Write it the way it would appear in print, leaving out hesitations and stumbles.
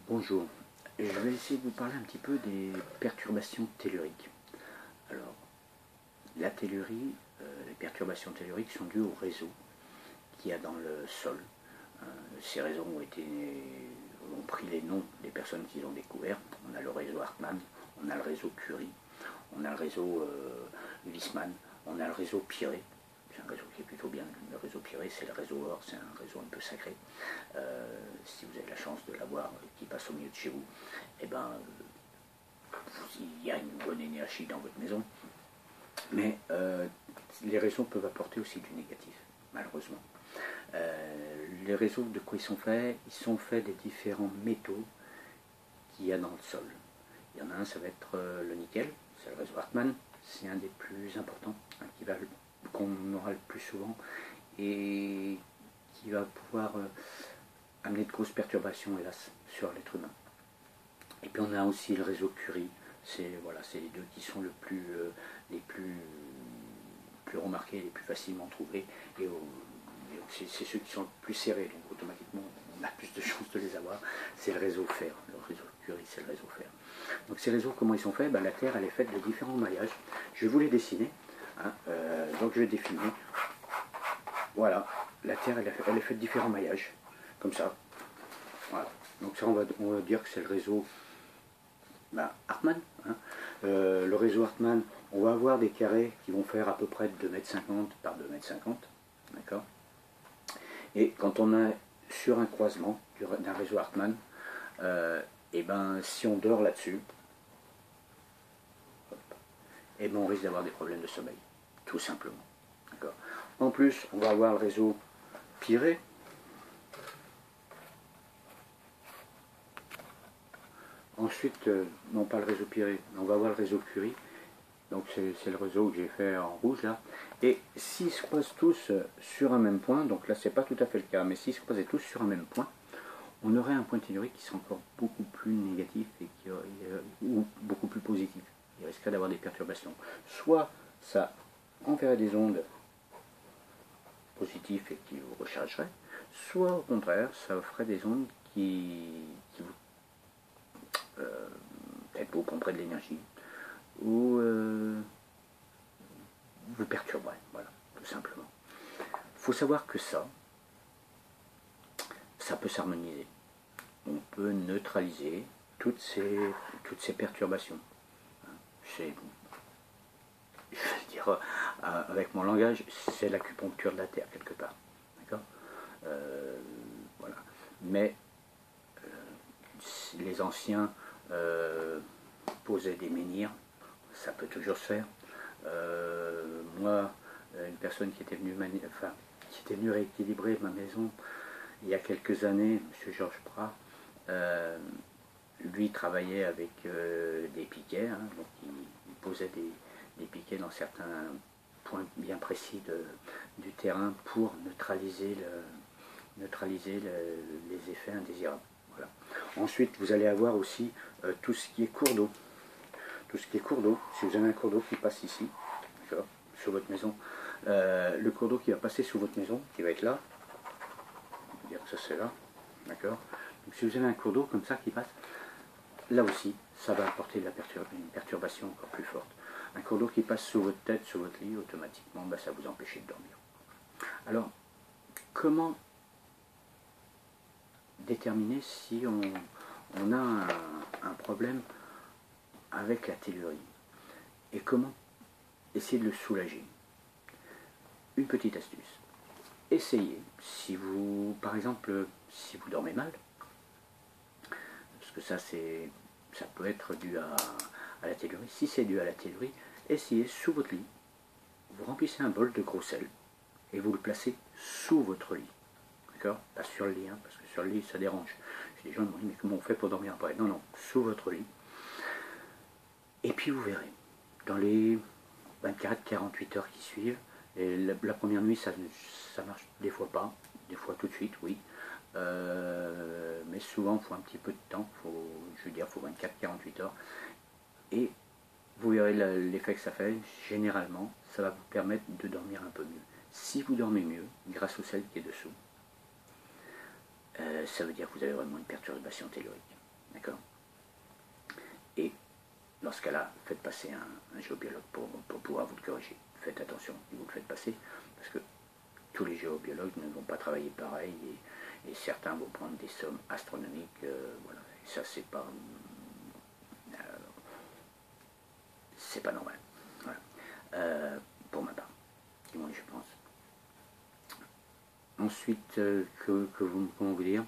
Bonjour, je vais essayer de vous parler un petit peu des perturbations telluriques. Alors, la tellurie, les perturbations telluriques sont dues au réseau qu'il y a dans le sol. Ces réseaux ont pris les noms des personnes qui les ont découverts. On a le réseau Hartmann, on a le réseau Curie, on a le réseau Huysmans, on a le réseau Piré. C'est un réseau qui est plutôt bien. Le réseau Piré, c'est le réseau Or, c'est un réseau un peu sacré. Si vous avez la chance de l'avoir qui passe au milieu de chez vous, eh ben, il y a une bonne énergie dans votre maison. Mais les réseaux peuvent apporter aussi du négatif, malheureusement. Les réseaux, de quoi ils sont faits? Ils sont faits des différents métaux qu'il y a dans le sol. Il y en a un, ça va être le nickel, c'est le réseau Hartmann, c'est un des plus importants, qu'on aura le plus souvent et qui va pouvoir amener de grosses perturbations, hélas, sur l'être humain. Et puis on a aussi le réseau Curie, c'est les deux qui sont les plus remarqués, les plus facilement trouvés, et c'est ceux qui sont le plus serrés, donc automatiquement on a plus de chances de les avoir. C'est le réseau fer, le réseau Curie, c'est le réseau fer. Donc ces réseaux, comment ils sont faits? La Terre, elle est faite de différents maillages. Je vais vous les dessiner. Donc je vais définir. Voilà, la Terre, elle est faite de différents maillages, comme ça. Voilà. Donc ça, on va dire que c'est le réseau Hartmann. Le réseau Hartmann, on va avoir des carrés qui vont faire à peu près 2,50 m par 2,50 m. D'accord. Et quand on est sur un croisement d'un réseau Hartmann, et ben, si on dort là-dessus, et ben, on risque d'avoir des problèmes de sommeil, tout simplement. En plus, on va avoir le réseau Piré. Ensuite, non pas le réseau Piré, on va avoir le réseau Curie. Donc c'est le réseau que j'ai fait en rouge là. Et s'ils se croisent tous sur un même point, donc là c'est pas tout à fait le cas, mais s'ils se croisaient tous sur un même point, on aurait un point tellurique qui serait encore beaucoup plus négatif ou beaucoup plus positif. Il risquerait d'avoir des perturbations. Soit ça enverrait des ondes positives et qui vous rechargeraient, soit au contraire ça ferait des ondes qui vous peut-être vous pomperez de l'énergie ou vous perturberait, voilà, tout simplement. Il faut savoir que ça peut s'harmoniser. On peut neutraliser toutes ces perturbations. Je vais dire, avec mon langage, c'est l'acupuncture de la Terre, quelque part. D'accord. Voilà. Mais les anciens posaient des menhirs, ça peut toujours se faire. Moi, une personne qui était venue rééquilibrer ma maison il y a quelques années, M. Georges Prat, lui travaillait avec des piquets, donc il posait des piquets dans certains points bien précis du terrain pour neutraliser les effets indésirables. Voilà. Ensuite, vous allez avoir aussi tout ce qui est cours d'eau. Tout ce qui est cours d'eau, si vous avez un cours d'eau qui passe ici, sur votre maison, le cours d'eau qui va passer sous votre maison, qui va être là, on va dire que ça c'est là, d'accord. Donc si vous avez un cours d'eau comme ça qui passe, là aussi, ça va apporter une perturbation encore plus forte. Un cours d'eau qui passe sous votre tête, sous votre lit, automatiquement, ça vous empêche de dormir. Alors, comment déterminer si on a un problème avec la tellurie et comment essayer de le soulager? Une petite astuce. Essayez, si vous, par exemple, si vous dormez mal, parce que ça peut être dû à la tellurie. Si c'est dû à la tellurie, essayez sous votre lit, vous remplissez un bol de gros sel et vous le placez sous votre lit. D'accord? Pas sur le lit, parce que sur le lit ça dérange. J'ai des gens qui m'ont dit, mais comment on fait pour dormir après? Non, non, sous votre lit. Et puis vous verrez, dans les 24-48 heures qui suivent, et la première nuit ça marche des fois pas, des fois tout de suite, oui. Mais souvent il faut un petit peu de temps, il faut 24-48 heures. Et vous verrez l'effet que ça fait. Généralement, ça va vous permettre de dormir un peu mieux. Si vous dormez mieux, grâce au sel qui est dessous, ça veut dire que vous avez vraiment une perturbation tellurique. D'accord. Et dans ce cas-là, faites passer un géobiologue pour pouvoir vous le corriger. Faites attention, vous le faites passer, parce que tous les géobiologues ne vont pas travailler pareil, et certains vont prendre des sommes astronomiques. Voilà. Et ça, c'est pas normal. Voilà. Pour ma part, du moins je pense. Ensuite, comment vous dire,